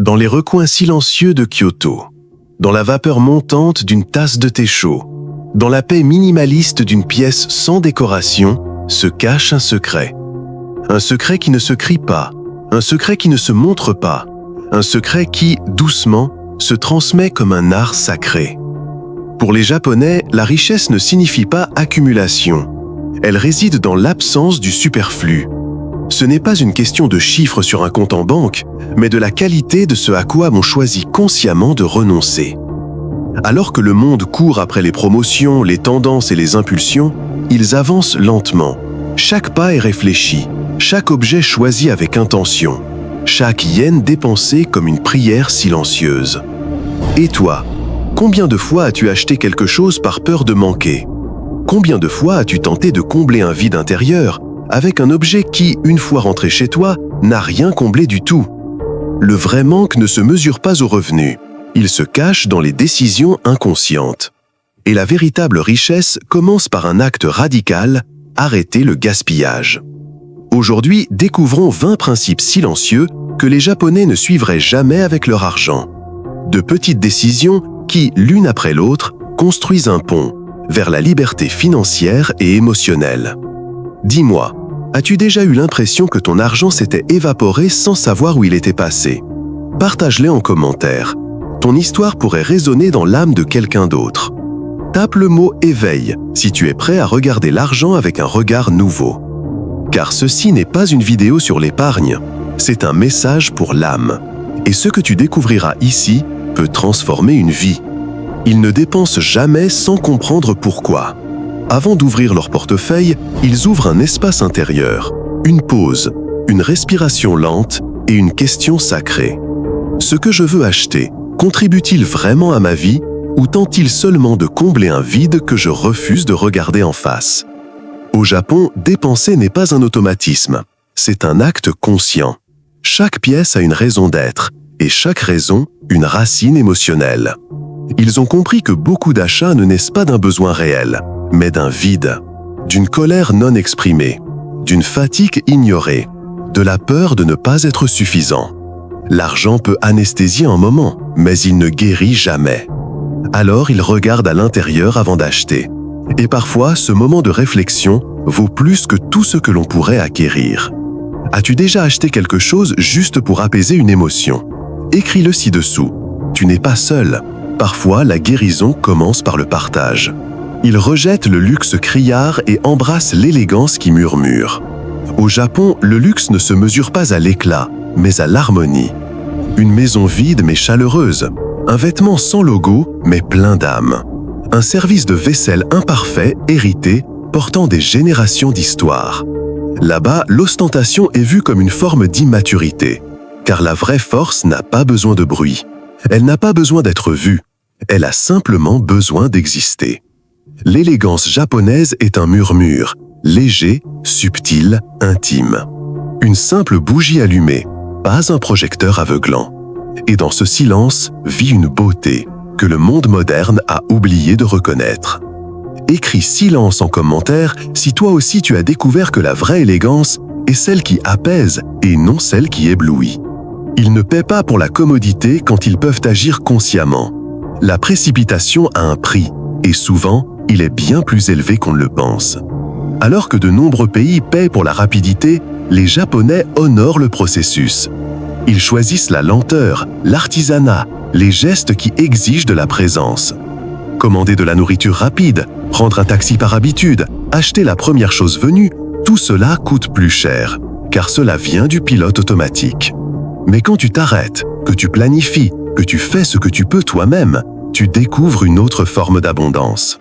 Dans les recoins silencieux de Kyoto, dans la vapeur montante d'une tasse de thé chaud, dans la paix minimaliste d'une pièce sans décoration, se cache un secret. Un secret qui ne se crie pas, un secret qui ne se montre pas, un secret qui, doucement, se transmet comme un art sacré. Pour les Japonais, la richesse ne signifie pas accumulation. Elle réside dans l'absence du superflu. Ce n'est pas une question de chiffres sur un compte en banque, mais de la qualité de ce à quoi on choisit consciemment de renoncer. Alors que le monde court après les promotions, les tendances et les impulsions, ils avancent lentement. Chaque pas est réfléchi, chaque objet choisi avec intention, chaque yen dépensé comme une prière silencieuse. Et toi, combien de fois as-tu acheté quelque chose par peur de manquer? Combien de fois as-tu tenté de combler un vide intérieur avec un objet qui, une fois rentré chez toi, n'a rien comblé du tout? Le vrai manque ne se mesure pas aux revenus. Il se cache dans les décisions inconscientes. Et la véritable richesse commence par un acte radical, arrêter le gaspillage. Aujourd'hui, découvrons 20 principes silencieux que les Japonais ne suivraient jamais avec leur argent. De petites décisions qui, l'une après l'autre, construisent un pont vers la liberté financière et émotionnelle. Dis-moi, as-tu déjà eu l'impression que ton argent s'était évaporé sans savoir où il était passé? Partage-les en commentaire. Ton histoire pourrait résonner dans l'âme de quelqu'un d'autre. Tape le mot « éveil » si tu es prêt à regarder l'argent avec un regard nouveau. Car ceci n'est pas une vidéo sur l'épargne, c'est un message pour l'âme. Et ce que tu découvriras ici peut transformer une vie. Ils ne dépensent jamais sans comprendre pourquoi. Avant d'ouvrir leur portefeuille, ils ouvrent un espace intérieur, une pause, une respiration lente et une question sacrée. Ce que je veux acheter, contribue-t-il vraiment à ma vie ou tente-t-il seulement de combler un vide que je refuse de regarder en face? Au Japon, dépenser n'est pas un automatisme, c'est un acte conscient. Chaque pièce a une raison d'être et chaque raison une racine émotionnelle. Ils ont compris que beaucoup d'achats ne naissent pas d'un besoin réel, mais d'un vide, d'une colère non exprimée, d'une fatigue ignorée, de la peur de ne pas être suffisant. L'argent peut anesthésier un moment, mais il ne guérit jamais. Alors ils regardent à l'intérieur avant d'acheter. Et parfois, ce moment de réflexion vaut plus que tout ce que l'on pourrait acquérir. As-tu déjà acheté quelque chose juste pour apaiser une émotion? Écris-le ci-dessous. Tu n'es pas seul. Parfois, la guérison commence par le partage. Ils rejettent le luxe criard et embrassent l'élégance qui murmure. Au Japon, le luxe ne se mesure pas à l'éclat, mais à l'harmonie. Une maison vide mais chaleureuse, un vêtement sans logo mais plein d'âme, un service de vaisselle imparfait, hérité, portant des générations d'histoire. Là-bas, l'ostentation est vue comme une forme d'immaturité, car la vraie force n'a pas besoin de bruit. Elle n'a pas besoin d'être vue, elle a simplement besoin d'exister. L'élégance japonaise est un murmure, léger, subtil, intime. Une simple bougie allumée, pas un projecteur aveuglant. Et dans ce silence vit une beauté que le monde moderne a oublié de reconnaître. Écris silence en commentaire si toi aussi tu as découvert que la vraie élégance est celle qui apaise et non celle qui éblouit. Ils ne paient pas pour la commodité quand ils peuvent agir consciemment. La précipitation a un prix, et souvent, il est bien plus élevé qu'on ne le pense. Alors que de nombreux pays paient pour la rapidité, les Japonais honorent le processus. Ils choisissent la lenteur, l'artisanat, les gestes qui exigent de la présence. Commander de la nourriture rapide, prendre un taxi par habitude, acheter la première chose venue, tout cela coûte plus cher, car cela vient du pilote automatique. Mais quand tu t'arrêtes, que tu planifies, que tu fais ce que tu peux toi-même, tu découvres une autre forme d'abondance.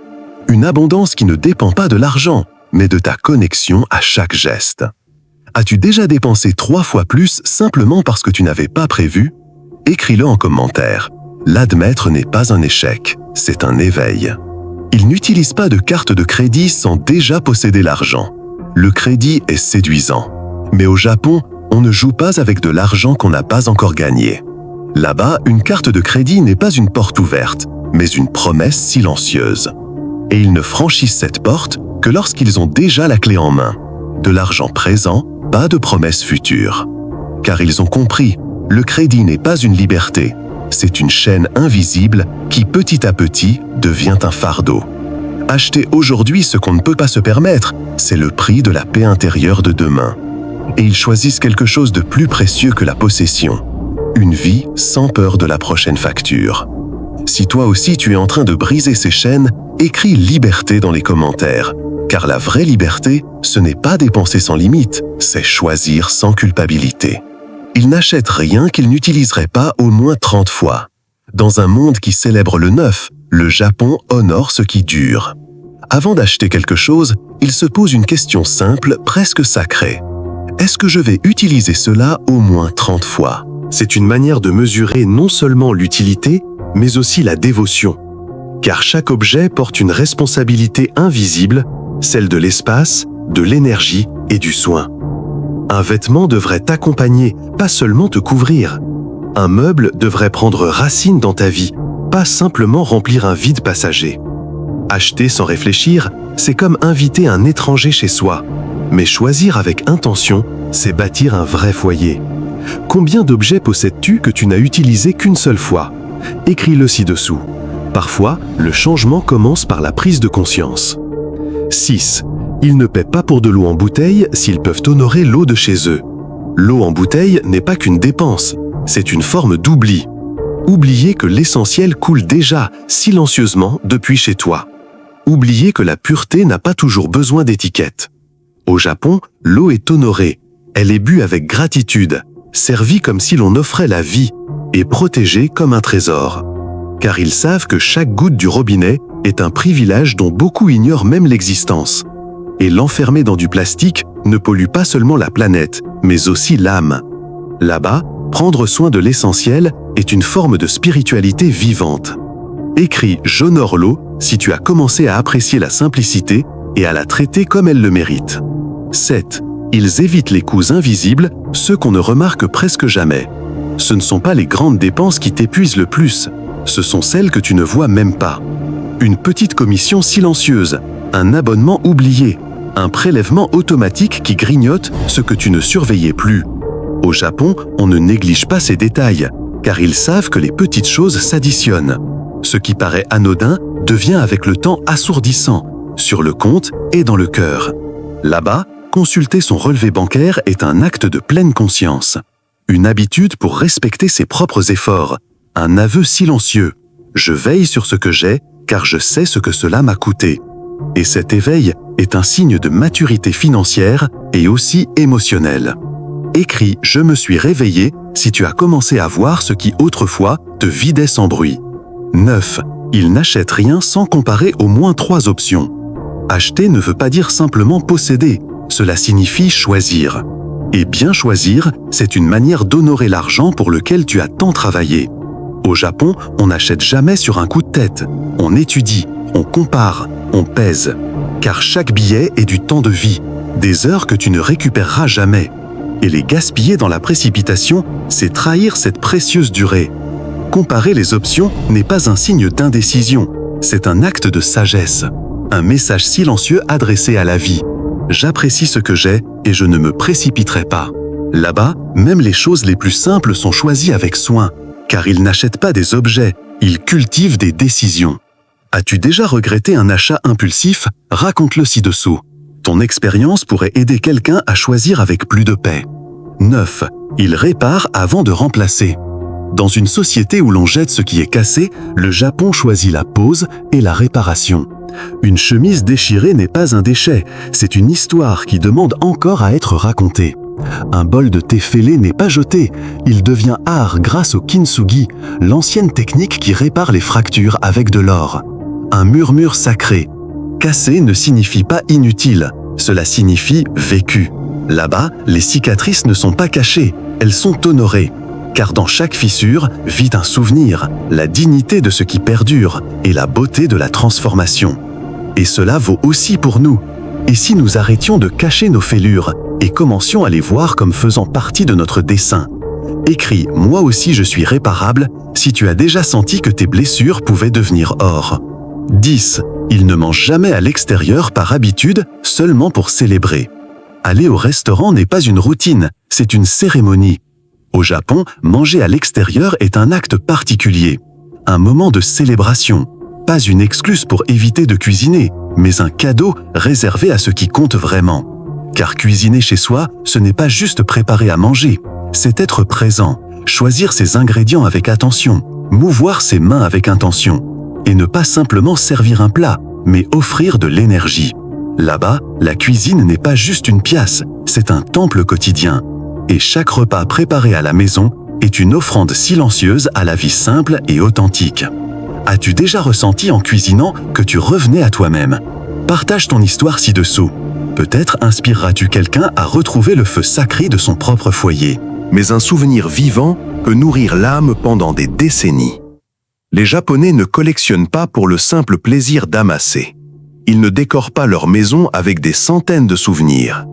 Une abondance qui ne dépend pas de l'argent, mais de ta connexion à chaque geste. As-tu déjà dépensé 3 fois plus simplement parce que tu n'avais pas prévu? Écris-le en commentaire. L'admettre n'est pas un échec, c'est un éveil. Ils n'utilisent pas de carte de crédit sans déjà posséder l'argent. Le crédit est séduisant. Mais au Japon, on ne joue pas avec de l'argent qu'on n'a pas encore gagné. Là-bas, une carte de crédit n'est pas une porte ouverte, mais une promesse silencieuse. Et ils ne franchissent cette porte que lorsqu'ils ont déjà la clé en main. De l'argent présent, pas de promesses futures. Car ils ont compris, le crédit n'est pas une liberté. C'est une chaîne invisible qui petit à petit devient un fardeau. Acheter aujourd'hui ce qu'on ne peut pas se permettre, c'est le prix de la paix intérieure de demain. Et ils choisissent quelque chose de plus précieux que la possession. Une vie sans peur de la prochaine facture. Si toi aussi tu es en train de briser ces chaînes, écris liberté dans les commentaires. Car la vraie liberté, ce n'est pas dépenser sans limite, c'est choisir sans culpabilité. Ils n'achètent rien qu'ils n'utiliseraient pas au moins 30 fois. Dans un monde qui célèbre le neuf, le Japon honore ce qui dure. Avant d'acheter quelque chose, ils se posent une question simple, presque sacrée. Est-ce que je vais utiliser cela au moins 30 fois ? C'est une manière de mesurer non seulement l'utilité, mais aussi la dévotion. Car chaque objet porte une responsabilité invisible, celle de l'espace, de l'énergie et du soin. Un vêtement devrait t'accompagner, pas seulement te couvrir. Un meuble devrait prendre racine dans ta vie, pas simplement remplir un vide passager. Acheter sans réfléchir, c'est comme inviter un étranger chez soi. Mais choisir avec intention, c'est bâtir un vrai foyer. Combien d'objets possèdes-tu que tu n'as utilisé qu'une seule fois ? Écris-le ci-dessous. Parfois, le changement commence par la prise de conscience. 6. Ils ne paient pas pour de l'eau en bouteille s'ils peuvent honorer l'eau de chez eux. L'eau en bouteille n'est pas qu'une dépense, c'est une forme d'oubli. Oublier que l'essentiel coule déjà, silencieusement, depuis chez toi. Oublier que la pureté n'a pas toujours besoin d'étiquette. Au Japon, l'eau est honorée. Elle est bue avec gratitude, servie comme si l'on offrait la vie, et protégée comme un trésor. Car ils savent que chaque goutte du robinet est un privilège dont beaucoup ignorent même l'existence. Et l'enfermer dans du plastique ne pollue pas seulement la planète, mais aussi l'âme. Là-bas, prendre soin de l'essentiel est une forme de spiritualité vivante. Écris « J'honore l'eau » si tu as commencé à apprécier la simplicité et à la traiter comme elle le mérite. 7. Ils évitent les coûts invisibles, ceux qu'on ne remarque presque jamais. Ce ne sont pas les grandes dépenses qui t'épuisent le plus, ce sont celles que tu ne vois même pas. Une petite commission silencieuse, un abonnement oublié, un prélèvement automatique qui grignote ce que tu ne surveillais plus. Au Japon, on ne néglige pas ces détails, car ils savent que les petites choses s'additionnent. Ce qui paraît anodin devient avec le temps assourdissant, sur le compte et dans le cœur. Là-bas, consulter son relevé bancaire est un acte de pleine conscience. Une habitude pour respecter ses propres efforts, un aveu silencieux. Je veille sur ce que j'ai, car je sais ce que cela m'a coûté. Et cet éveil est un signe de maturité financière et aussi émotionnelle. Écris « Je me suis réveillé » si tu as commencé à voir ce qui autrefois te vidait sans bruit. 9. Ils n'achètent rien sans comparer au moins 3 options. Acheter ne veut pas dire simplement posséder, cela signifie choisir. Et bien choisir, c'est une manière d'honorer l'argent pour lequel tu as tant travaillé. Au Japon, on n'achète jamais sur un coup de tête. On étudie, on compare, on pèse. Car chaque billet est du temps de vie, des heures que tu ne récupéreras jamais. Et les gaspiller dans la précipitation, c'est trahir cette précieuse durée. Comparer les options n'est pas un signe d'indécision, c'est un acte de sagesse. Un message silencieux adressé à la vie. J'apprécie ce que j'ai et je ne me précipiterai pas. Là-bas, même les choses les plus simples sont choisies avec soin, car ils n'achètent pas des objets, ils cultivent des décisions. As-tu déjà regretté un achat impulsif ? Raconte-le ci-dessous. Ton expérience pourrait aider quelqu'un à choisir avec plus de paix. 9. Ils réparent avant de remplacer. Dans une société où l'on jette ce qui est cassé, le Japon choisit la pose et la réparation. Une chemise déchirée n'est pas un déchet, c'est une histoire qui demande encore à être racontée. Un bol de thé fêlé n'est pas jeté, il devient art grâce au kintsugi, l'ancienne technique qui répare les fractures avec de l'or. Un murmure sacré. Cassé ne signifie pas inutile, cela signifie vécu. Là-bas, les cicatrices ne sont pas cachées, elles sont honorées. Car dans chaque fissure vit un souvenir, la dignité de ce qui perdure et la beauté de la transformation. Et cela vaut aussi pour nous. Et si nous arrêtions de cacher nos fêlures et commencions à les voir comme faisant partie de notre dessein ? Écris « Moi aussi je suis réparable » si tu as déjà senti que tes blessures pouvaient devenir or. 10. Ils ne mangent jamais à l'extérieur par habitude, seulement pour célébrer. Aller au restaurant n'est pas une routine, c'est une cérémonie. Au Japon, manger à l'extérieur est un acte particulier, un moment de célébration, pas une excuse pour éviter de cuisiner, mais un cadeau réservé à ce qui compte vraiment. Car cuisiner chez soi, ce n'est pas juste préparer à manger, c'est être présent, choisir ses ingrédients avec attention, mouvoir ses mains avec intention, et ne pas simplement servir un plat, mais offrir de l'énergie. Là-bas, la cuisine n'est pas juste une pièce, c'est un temple quotidien. Et chaque repas préparé à la maison est une offrande silencieuse à la vie simple et authentique. As-tu déjà ressenti en cuisinant que tu revenais à toi-même? Partage ton histoire ci-dessous. Peut-être inspireras-tu quelqu'un à retrouver le feu sacré de son propre foyer. Mais un souvenir vivant peut nourrir l'âme pendant des décennies. Les Japonais ne collectionnent pas pour le simple plaisir d'amasser. Ils ne décorent pas leur maison avec des centaines de souvenirs.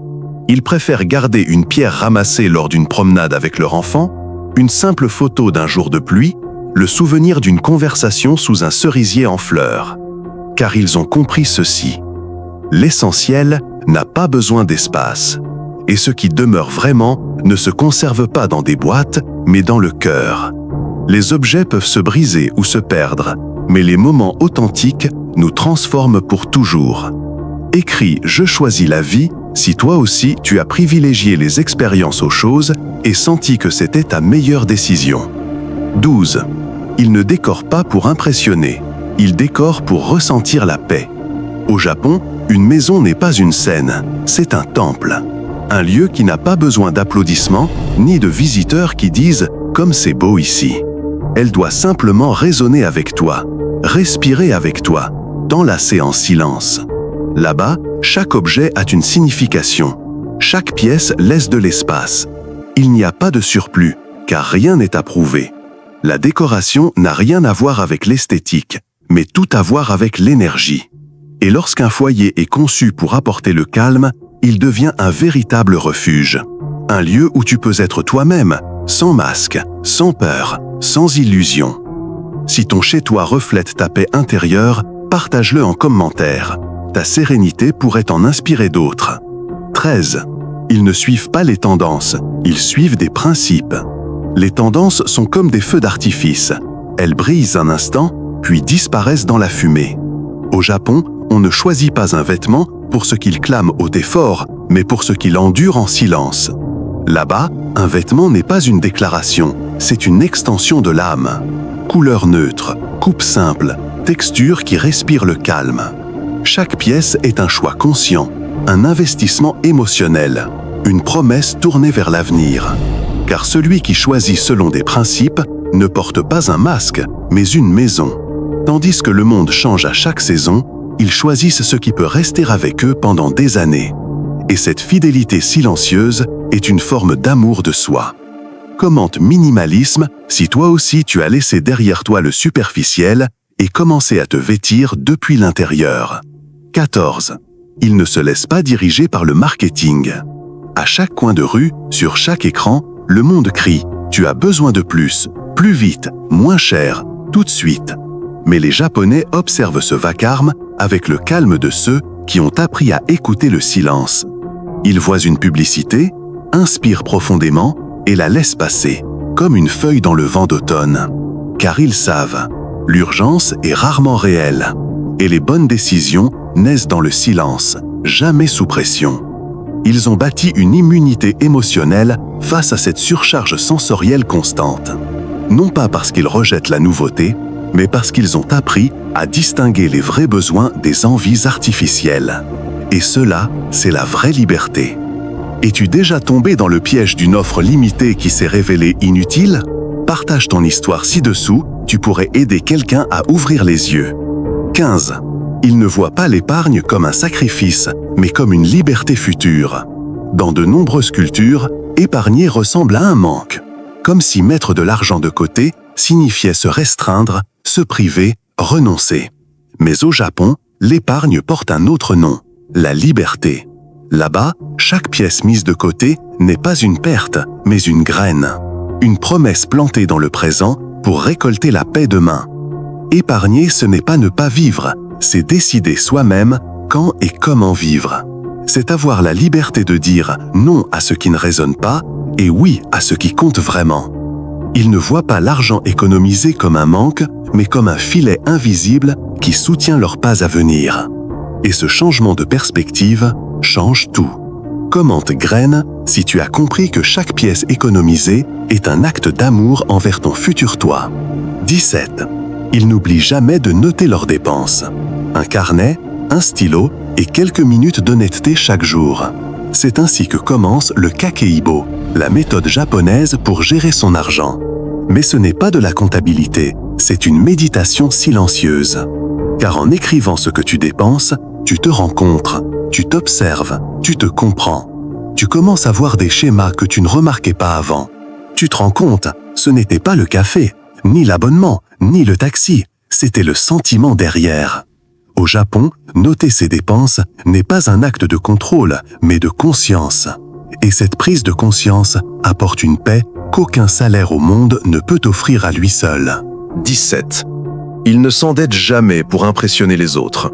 Ils préfèrent garder une pierre ramassée lors d'une promenade avec leur enfant, une simple photo d'un jour de pluie, le souvenir d'une conversation sous un cerisier en fleurs. Car ils ont compris ceci. L'essentiel n'a pas besoin d'espace. Et ce qui demeure vraiment ne se conserve pas dans des boîtes, mais dans le cœur. Les objets peuvent se briser ou se perdre, mais les moments authentiques nous transforment pour toujours. Écris « Je choisis la vie » si toi aussi tu as privilégié les expériences aux choses et senti que c'était ta meilleure décision. 12. Ils ne décorent pas pour impressionner, ils décorent pour ressentir la paix. Au Japon, une maison n'est pas une scène, c'est un temple. Un lieu qui n'a pas besoin d'applaudissements ni de visiteurs qui disent « comme c'est beau ici ». Elle doit simplement résonner avec toi, respirer avec toi, t'enlacer en silence. Là-bas, chaque objet a une signification. Chaque pièce laisse de l'espace. Il n'y a pas de surplus, car rien n'est à prouver. La décoration n'a rien à voir avec l'esthétique, mais tout à voir avec l'énergie. Et lorsqu'un foyer est conçu pour apporter le calme, il devient un véritable refuge. Un lieu où tu peux être toi-même, sans masque, sans peur, sans illusion. Si ton chez-toi reflète ta paix intérieure, partage-le en commentaire. Ta sérénité pourrait en inspirer d'autres. 13. Ils ne suivent pas les tendances, ils suivent des principes. Les tendances sont comme des feux d'artifice. Elles brillent un instant, puis disparaissent dans la fumée. Au Japon, on ne choisit pas un vêtement pour ce qu'il clame haut et fort, mais pour ce qu'il endure en silence. Là-bas, un vêtement n'est pas une déclaration, c'est une extension de l'âme. Couleur neutre, coupe simple, texture qui respire le calme. Chaque pièce est un choix conscient, un investissement émotionnel, une promesse tournée vers l'avenir. Car celui qui choisit selon des principes ne porte pas un masque, mais une maison. Tandis que le monde change à chaque saison, ils choisissent ce qui peut rester avec eux pendant des années. Et cette fidélité silencieuse est une forme d'amour de soi. Commente minimalisme si toi aussi tu as laissé derrière toi le superficiel et commencé à te vêtir depuis l'intérieur. 14. Ils ne se laissent pas diriger par le marketing. À chaque coin de rue, sur chaque écran, le monde crie « Tu as besoin de plus, plus vite, moins cher, tout de suite ». Mais les Japonais observent ce vacarme avec le calme de ceux qui ont appris à écouter le silence. Ils voient une publicité, inspirent profondément et la laissent passer, comme une feuille dans le vent d'automne. Car ils savent, l'urgence est rarement réelle, et les bonnes décisions naissent dans le silence, jamais sous pression. Ils ont bâti une immunité émotionnelle face à cette surcharge sensorielle constante. Non pas parce qu'ils rejettent la nouveauté, mais parce qu'ils ont appris à distinguer les vrais besoins des envies artificielles. Et cela, c'est la vraie liberté. Es-tu déjà tombé dans le piège d'une offre limitée qui s'est révélée inutile? Partage ton histoire ci-dessous, tu pourrais aider quelqu'un à ouvrir les yeux. 15. Ils ne voient pas l'épargne comme un sacrifice, mais comme une liberté future. Dans de nombreuses cultures, épargner ressemble à un manque. Comme si mettre de l'argent de côté signifiait se restreindre, se priver, renoncer. Mais au Japon, l'épargne porte un autre nom, la liberté. Là-bas, chaque pièce mise de côté n'est pas une perte, mais une graine. Une promesse plantée dans le présent pour récolter la paix demain. Épargner, ce n'est pas ne pas vivre, c'est décider soi-même quand et comment vivre. C'est avoir la liberté de dire non à ce qui ne résonne pas et oui à ce qui compte vraiment. Ils ne voient pas l'argent économisé comme un manque, mais comme un filet invisible qui soutient leurs pas à venir. Et ce changement de perspective change tout. Commente Graine si tu as compris que chaque pièce économisée est un acte d'amour envers ton futur toi. 17. Ils n'oublient jamais de noter leurs dépenses. Un carnet, un stylo et quelques minutes d'honnêteté chaque jour. C'est ainsi que commence le Kakeibo, la méthode japonaise pour gérer son argent. Mais ce n'est pas de la comptabilité, c'est une méditation silencieuse. Car en écrivant ce que tu dépenses, tu te rencontres, tu t'observes, tu te comprends. Tu commences à voir des schémas que tu ne remarquais pas avant. Tu te rends compte, ce n'était pas le café, ni l'abonnement, ni le taxi, c'était le sentiment derrière. Au Japon, noter ses dépenses n'est pas un acte de contrôle, mais de conscience. Et cette prise de conscience apporte une paix qu'aucun salaire au monde ne peut offrir à lui seul. 17. Ils ne s'endettent jamais pour impressionner les autres.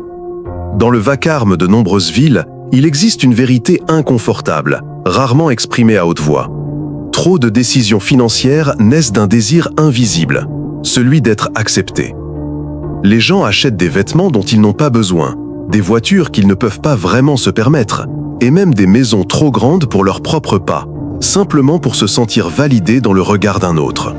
Dans le vacarme de nombreuses villes, il existe une vérité inconfortable, rarement exprimée à haute voix. Trop de décisions financières naissent d'un désir invisible, celui d'être accepté. Les gens achètent des vêtements dont ils n'ont pas besoin, des voitures qu'ils ne peuvent pas vraiment se permettre, et même des maisons trop grandes pour leurs propres pas, simplement pour se sentir validés dans le regard d'un autre.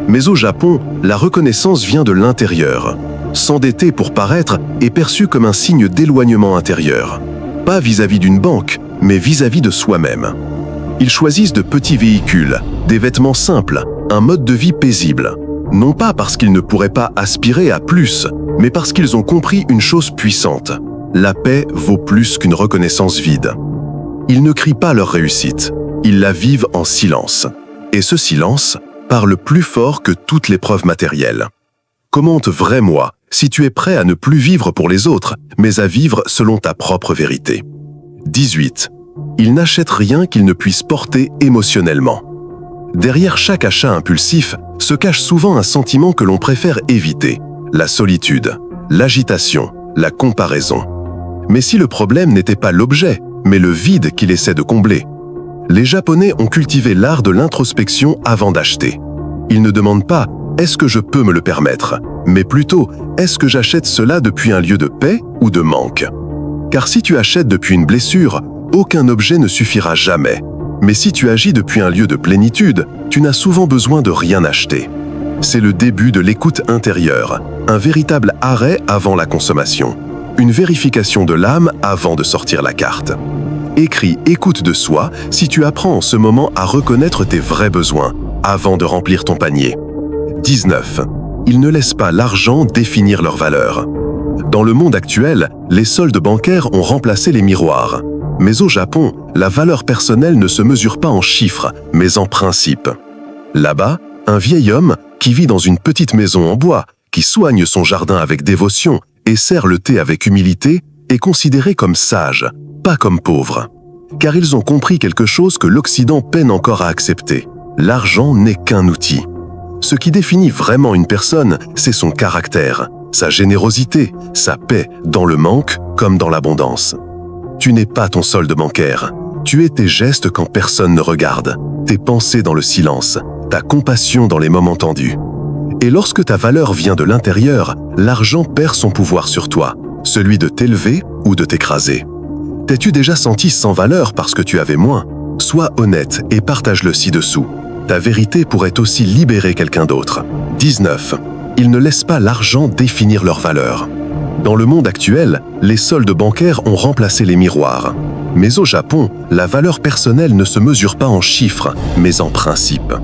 Mais au Japon, la reconnaissance vient de l'intérieur. S'endetter pour paraître est perçu comme un signe d'éloignement intérieur. Pas vis-à-vis d'une banque, mais vis-à-vis de soi-même. Ils choisissent de petits véhicules, des vêtements simples, un mode de vie paisible. Non pas parce qu'ils ne pourraient pas aspirer à plus, mais parce qu'ils ont compris une chose puissante. La paix vaut plus qu'une reconnaissance vide. Ils ne crient pas leur réussite, ils la vivent en silence. Et ce silence parle plus fort que toutes les preuves matérielles. Commente vrai moi si tu es prêt à ne plus vivre pour les autres, mais à vivre selon ta propre vérité. 18. Ils n'achètent rien qu'ils ne puissent porter émotionnellement. Derrière chaque achat impulsif se cache souvent un sentiment que l'on préfère éviter, la solitude, l'agitation, la comparaison. Mais si le problème n'était pas l'objet, mais le vide qu'il essaie de combler, les Japonais ont cultivé l'art de l'introspection avant d'acheter. Ils ne demandent pas « est-ce que je peux me le permettre ?», mais plutôt « est-ce que j'achète cela depuis un lieu de paix ou de manque ?» Car si tu achètes depuis une blessure, aucun objet ne suffira jamais. Mais si tu agis depuis un lieu de plénitude, tu n'as souvent besoin de rien acheter. C'est le début de l'écoute intérieure, un véritable arrêt avant la consommation, une vérification de l'âme avant de sortir la carte. Écris « Écoute de soi » si tu apprends en ce moment à reconnaître tes vrais besoins, avant de remplir ton panier. 19. Ils ne laissent pas l'argent définir leur valeur. Dans le monde actuel, les soldes bancaires ont remplacé les miroirs. Mais au Japon, la valeur personnelle ne se mesure pas en chiffres, mais en principes. Là-bas, un vieil homme qui vit dans une petite maison en bois, qui soigne son jardin avec dévotion et sert le thé avec humilité, est considéré comme sage, pas comme pauvre. Car ils ont compris quelque chose que l'Occident peine encore à accepter. L'argent n'est qu'un outil. Ce qui définit vraiment une personne, c'est son caractère, sa générosité, sa paix, dans le manque comme dans l'abondance. Tu n'es pas ton solde bancaire. Tu es tes gestes quand personne ne regarde, tes pensées dans le silence, ta compassion dans les moments tendus. Et lorsque ta valeur vient de l'intérieur, l'argent perd son pouvoir sur toi, celui de t'élever ou de t'écraser. T'es-tu déjà senti sans valeur parce que tu avais moins ? Sois honnête et partage-le ci-dessous. Ta vérité pourrait aussi libérer quelqu'un d'autre. 19. Ils ne laissent pas l'argent définir leur valeur. Dans le monde actuel, les soldes bancaires ont remplacé les miroirs. Mais au Japon, la valeur personnelle ne se mesure pas en chiffres, mais en principes.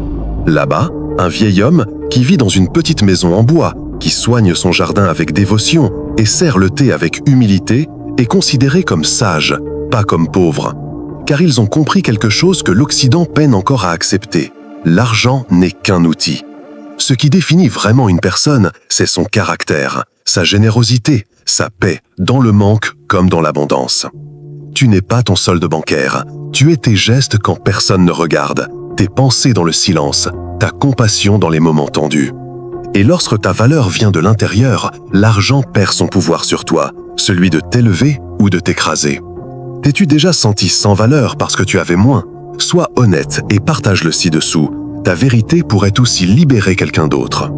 Là-bas, un vieil homme qui vit dans une petite maison en bois, qui soigne son jardin avec dévotion et sert le thé avec humilité, est considéré comme sage, pas comme pauvre. Car ils ont compris quelque chose que l'Occident peine encore à accepter. L'argent n'est qu'un outil. Ce qui définit vraiment une personne, c'est son caractère, sa générosité, sa paix, dans le manque comme dans l'abondance. Tu n'es pas ton solde bancaire, tu es tes gestes quand personne ne regarde, tes pensées dans le silence, ta compassion dans les moments tendus. Et lorsque ta valeur vient de l'intérieur, l'argent perd son pouvoir sur toi, celui de t'élever ou de t'écraser. T'es-tu déjà senti sans valeur parce que tu avais moins ? Sois honnête et partage-le ci-dessous. Ta vérité pourrait aussi libérer quelqu'un d'autre.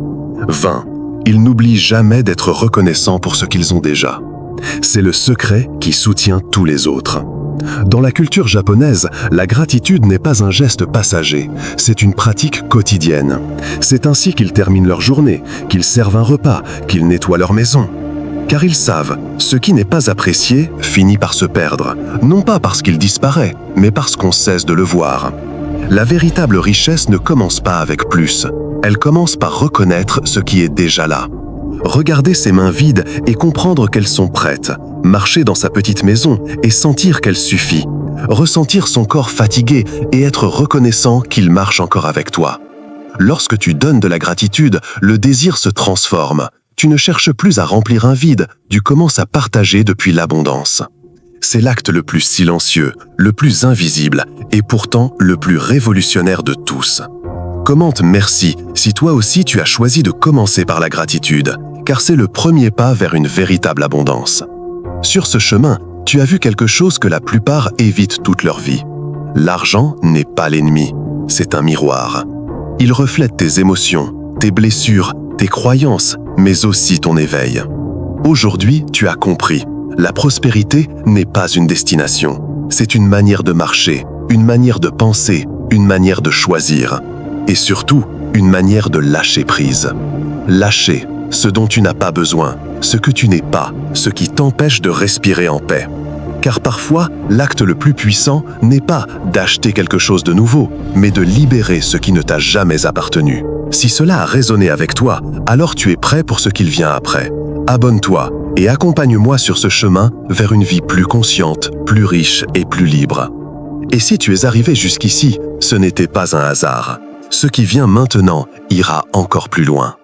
20. Ils n'oublient jamais d'être reconnaissants pour ce qu'ils ont déjà. C'est le secret qui soutient tous les autres. Dans la culture japonaise, la gratitude n'est pas un geste passager, c'est une pratique quotidienne. C'est ainsi qu'ils terminent leur journée, qu'ils servent un repas, qu'ils nettoient leur maison. Car ils savent, ce qui n'est pas apprécié finit par se perdre, non pas parce qu'il disparaît, mais parce qu'on cesse de le voir. La véritable richesse ne commence pas avec plus, elle commence par reconnaître ce qui est déjà là. Regarder ses mains vides et comprendre qu'elles sont prêtes, marcher dans sa petite maison et sentir qu'elle suffit, ressentir son corps fatigué et être reconnaissant qu'il marche encore avec toi. Lorsque tu donnes de la gratitude, le désir se transforme. Tu ne cherches plus à remplir un vide, tu commences à partager depuis l'abondance. C'est l'acte le plus silencieux, le plus invisible et pourtant le plus révolutionnaire de tous. Commente merci si toi aussi tu as choisi de commencer par la gratitude, car c'est le premier pas vers une véritable abondance. Sur ce chemin, tu as vu quelque chose que la plupart évitent toute leur vie. L'argent n'est pas l'ennemi, c'est un miroir. Il reflète tes émotions, tes blessures, tes croyances, mais aussi ton éveil. Aujourd'hui, tu as compris, la prospérité n'est pas une destination, c'est une manière de marcher, une manière de penser, une manière de choisir. Et surtout, une manière de lâcher prise. Lâcher ce dont tu n'as pas besoin, ce que tu n'es pas, ce qui t'empêche de respirer en paix. Car parfois, l'acte le plus puissant n'est pas d'acheter quelque chose de nouveau, mais de libérer ce qui ne t'a jamais appartenu. Si cela a résonné avec toi, alors tu es prêt pour ce qu'il vient après. Abonne-toi et accompagne-moi sur ce chemin vers une vie plus consciente, plus riche et plus libre. Et si tu es arrivé jusqu'ici, ce n'était pas un hasard. Ce qui vient maintenant ira encore plus loin.